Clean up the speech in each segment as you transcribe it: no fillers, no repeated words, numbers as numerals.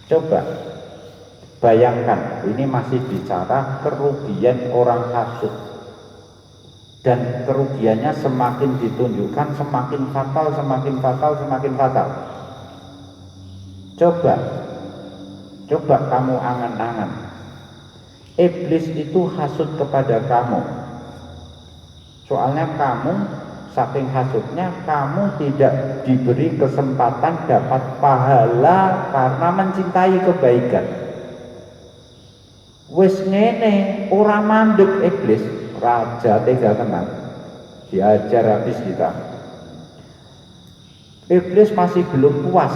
Coba bayangkan, ini masih bicara kerugian orang hasud, dan kerugiannya semakin ditunjukkan semakin fatal, semakin fatal, semakin fatal. Coba kamu angan-angan, iblis itu hasud kepada kamu. Soalnya kamu saking hasudnya, kamu tidak diberi kesempatan dapat pahala karena mencintai kebaikan. Wis ngene, ora mandek iblis, raja tega tenang, diajar habis kita. Iblis masih belum puas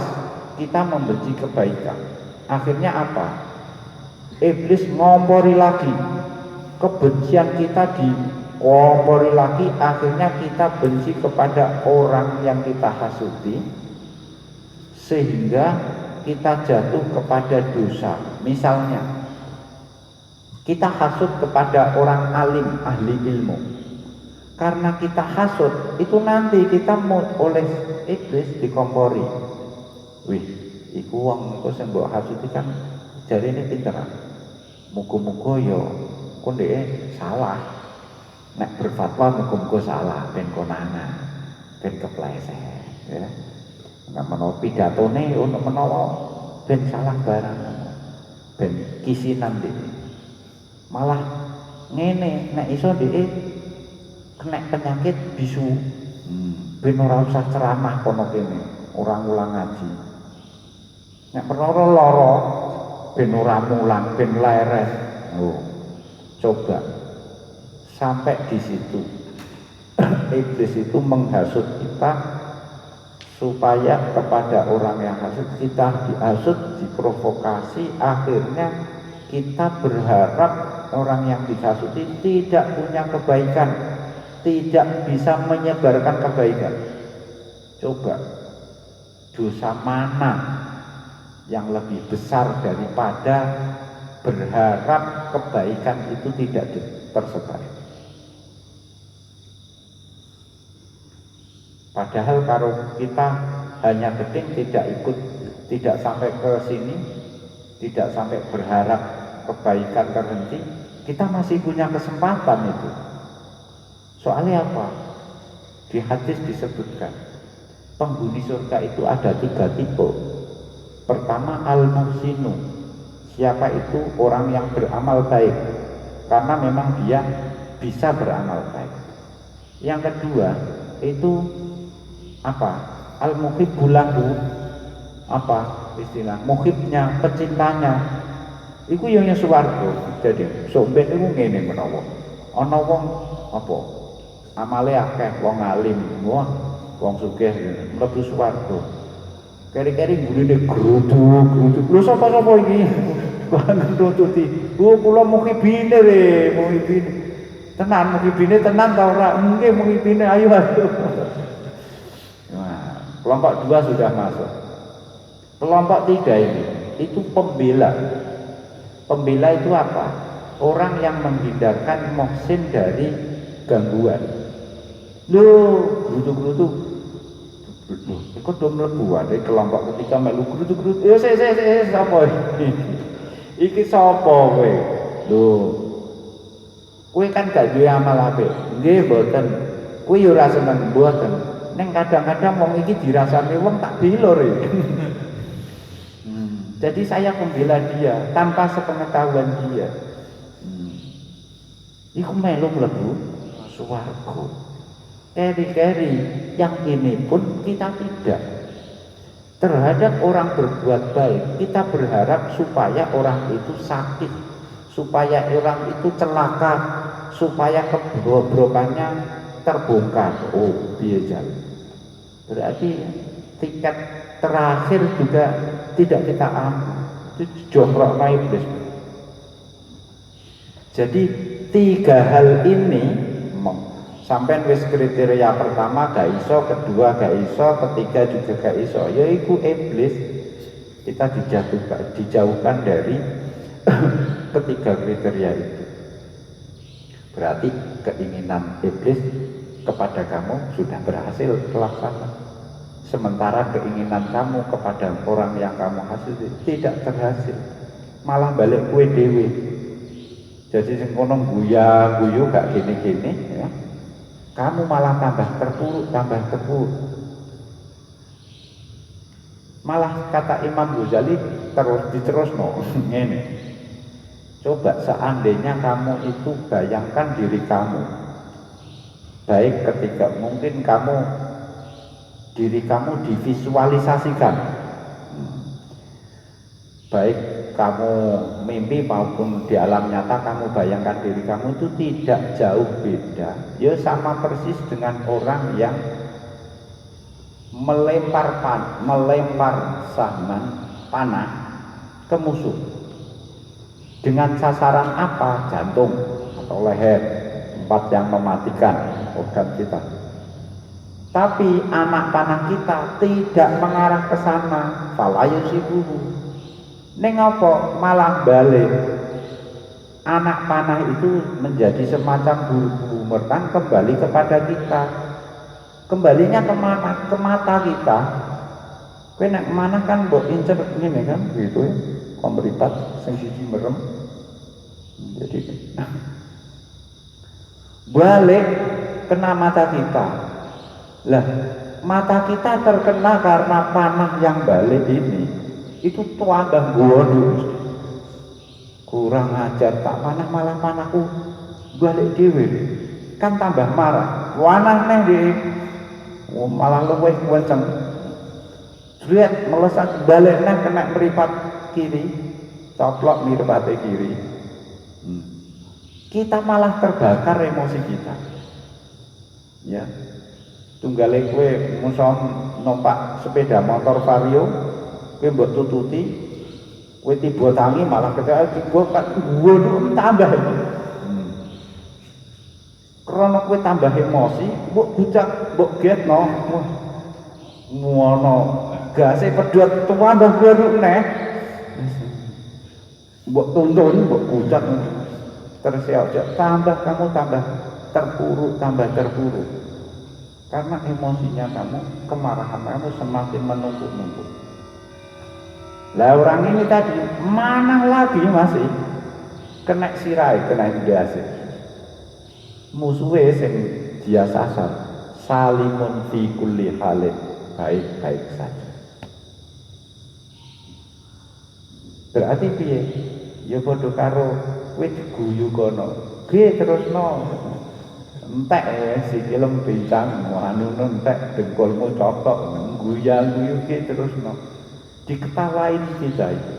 kita membenci kebaikan. Akhirnya apa? Iblis ngompori lagi, kebencian kita dikompori lagi. Akhirnya kita benci kepada orang yang kita hasuti, sehingga kita jatuh kepada dosa. Misalnya kita hasut kepada orang alim, ahli ilmu. Karena kita hasut, itu nanti kita oleh iblis dikompori. Wih, iku wong engko sing mbok hasuti kan jarine pinter. Muga-muga ya kon dhek salah. Nek berfatwa muga-muga salah ben konangan, ben kepleset, ya. Nek menawa pidatone ono menawa ben salah barang, ben kisinan dhek. Malah ngene, nek iso dhek kena penyakit bisu, ben ora usah ceramah kono kene, ora ngulang ngaji. Nek perkara lara ben ora mulang, ben lereh. Oh, coba sampai di situ. Iblis itu menghasut kita supaya kepada orang yang hasut kita dihasut, diprovokasi, akhirnya kita berharap orang yang dihasuti tidak punya kebaikan, tidak bisa menyebarkan kebaikan. Coba dosa mana yang lebih besar daripada berharap kebaikan itu tidak tersebar? Padahal kalau kita hanya gedeng, tidak ikut, tidak sampai ke sini, tidak sampai berharap kebaikan terhenti, kita masih punya kesempatan itu. Soalnya apa? Di hadis disebutkan penghuni surga itu ada 3 tipe. Pertama, al-muhsinu. Siapa itu? Orang yang beramal baik, karena memang dia bisa beramal baik. Yang kedua itu apa? Al-muhibbu lahu. Apa istilah? Muhibnya, pecintanya. Iku yang swarga. Jadi somben iku ngene menawa ana wong apa? Amale akeh, wong alim, wong sugih mlebu swarga. Keri-keri gurine gruduk. Lho sapa-sapa iki? Nututi. Oh, kula muhibine le, muhibine. Tenan muhibine tenan ta ora? Nggih muhibine, ayo. Nah, kelompok 2 sudah masuk. Kelompok 3 ini itu pembela. Pembela itu apa? Orang yang menghindarkan muhsin dari gangguan. Loh, grutuk-grutuk. Ikut dong mlebu wae kelompok ketika melu grutuk-grutuk. Ya sapa iki? Iki sapa kowe? Lho. Kowe kan gak duwe amal apik. Nggih mboten. Kowe yo ora seneng mboten. Ning kadang-kadang wong iki dirasani wong tak bilur iki. Jadi saya membela dia tanpa sepengetahuan dia. Iku melu mlebu swarga. Keri-keri yang ini pun kita tidak. Terhadap orang berbuat baik, kita berharap supaya orang itu sakit, supaya orang itu celaka, supaya kebobrokannya terbongkar. Oh, biasa. Berarti tiket terakhir juga tidak kita ambil. Itu jongkrok iblis. Jadi 3 hal ini sampai wis kriteria pertama gak iso, kedua gak iso, ketiga juga gak iso, yaitu iblis. Kita dijauhkan dari ketiga kriteria itu. Berarti keinginan iblis kepada kamu sudah berhasil terlaksana. Sementara keinginan kamu kepada orang yang kamu hasudi tidak terhasil, malah balik kue dewe. Jadi sing kono guyu gak gini-gini ya. Kamu malah tambah terpuruk. Malah kata Imam Ghazali diterusno ngene. Coba seandainya kamu itu bayangkan diri kamu, baik ketika mungkin diri kamu divisualisasikan, baik kamu mimpi maupun di alam nyata kamu bayangkan diri kamu itu tidak jauh beda, ya sama persis dengan orang yang melempar sahman panah ke musuh dengan sasaran apa? Jantung atau leher, tempat yang mematikan organ kita. Tapi anak panah kita tidak mengarah ke sana, falayusibuhu. Ning apa? Malah balik. Anak panah itu menjadi semacam bumerang kembali kepada kita. Kembalinya kemana? Ke mata kita. Kowe nek mana kan mbok incer ngene kan gitu ya. Pemberitat sing siji merem. Jadi balik kena mata kita. Lah, mata kita terkena karena panah yang balik ini. Itu tambah bodoh. Kurang ajar, tak panah malah panahku balik dhewe. Kan tambah marah. Wanah neh di malah luwih kenceng. Lihat melesat balik neh kena meripat kiri. Coplok miripate kiri. Kita malah terbakar emosi kita. Ya. Tunggale kowe muson numpak sepeda motor Vario, kowe mbok tututi, kowe tiba tangi malah kecak tiba kan tambah. Karena kowe tambah emosi, mbok bucak, mbok getno, ngono gase pedhot tambah baru neh. Mbok tuntun, mbok bucak terus ya tambah kamu tambah terpuruk. Karena emosinya kamu, kemarahan kamu semakin menumpuk-numpuk. Lah orang ini tadi mana lagi masih kena sirai, kena indasi. Musuhnya sing dia sasar, salimun fi kulli halin, baik-baik saja. Berarti piye? Ya padha karo kowe diguyu kono. Ge terusno. Entek sikil pincang, anu entek dengkulmu cotok, guyu ki terusno. Diketawain kita itu.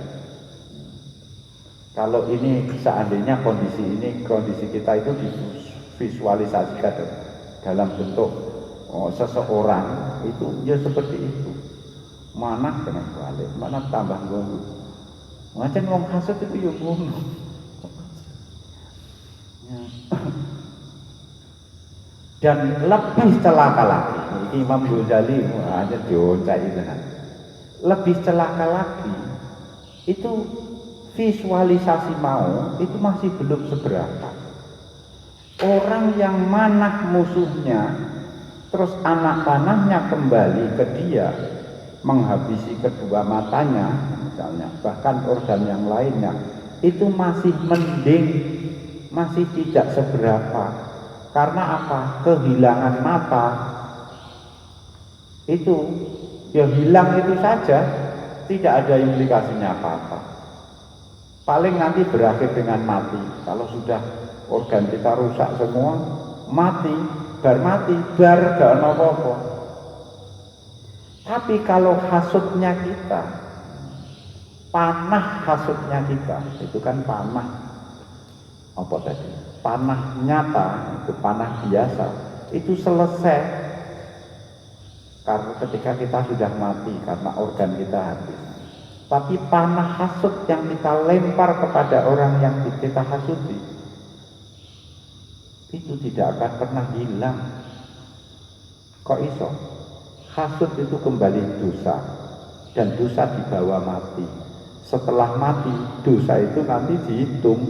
Kalau ini seandainya kondisi kita itu divisualisasikan dalam bentuk seseorang itu ya seperti itu. Mana kena balik, mana tambah ganggu. Macam wong hasud itu ya ngono. Dan lebih celaka lagi, ini Imam Ghazali hanya dioncai dengan lebih celaka lagi, itu visualisasi mau itu masih belum seberapa. Orang yang manah musuhnya, terus anak panahnya kembali ke dia, menghabisi kedua matanya, misalnya, bahkan organ yang lainnya, itu masih mending, masih tidak seberapa. Karena apa? Kehilangan mata itu ya hilang itu saja, tidak ada implikasinya apa-apa. Paling nanti berakhir dengan mati. Kalau sudah organ kita rusak semua, mati, bar gak apa-apa. Tapi kalau hasutnya kita, panah hasutnya kita, itu kan panah apa tadi? Panah nyata, itu panah biasa, itu selesai karena ketika kita sudah mati karena organ kita habis. Tapi panah hasut yang kita lempar kepada orang yang kita hasuti itu tidak akan pernah hilang. Kok iso? Hasut itu kembali dosa, dan dosa dibawa mati. Setelah mati, dosa itu nanti dihitung.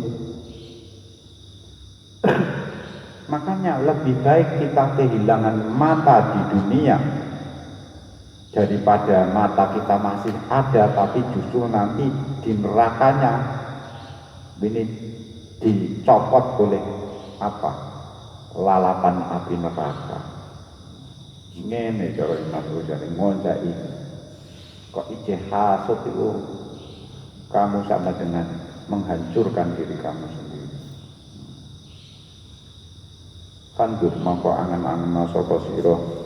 Makanya lebih baik kita kehilangan mata di dunia daripada mata kita masih ada tapi justru nanti di nerakanya ini dicopot oleh apa, lalapan api neraka. Ngene cara Imam Ghazali ngonjaki kok ijeh hasud itu kamu sama dengan menghancurkan diri kamu sendiri. Fandur mongko angen-angen sapa sira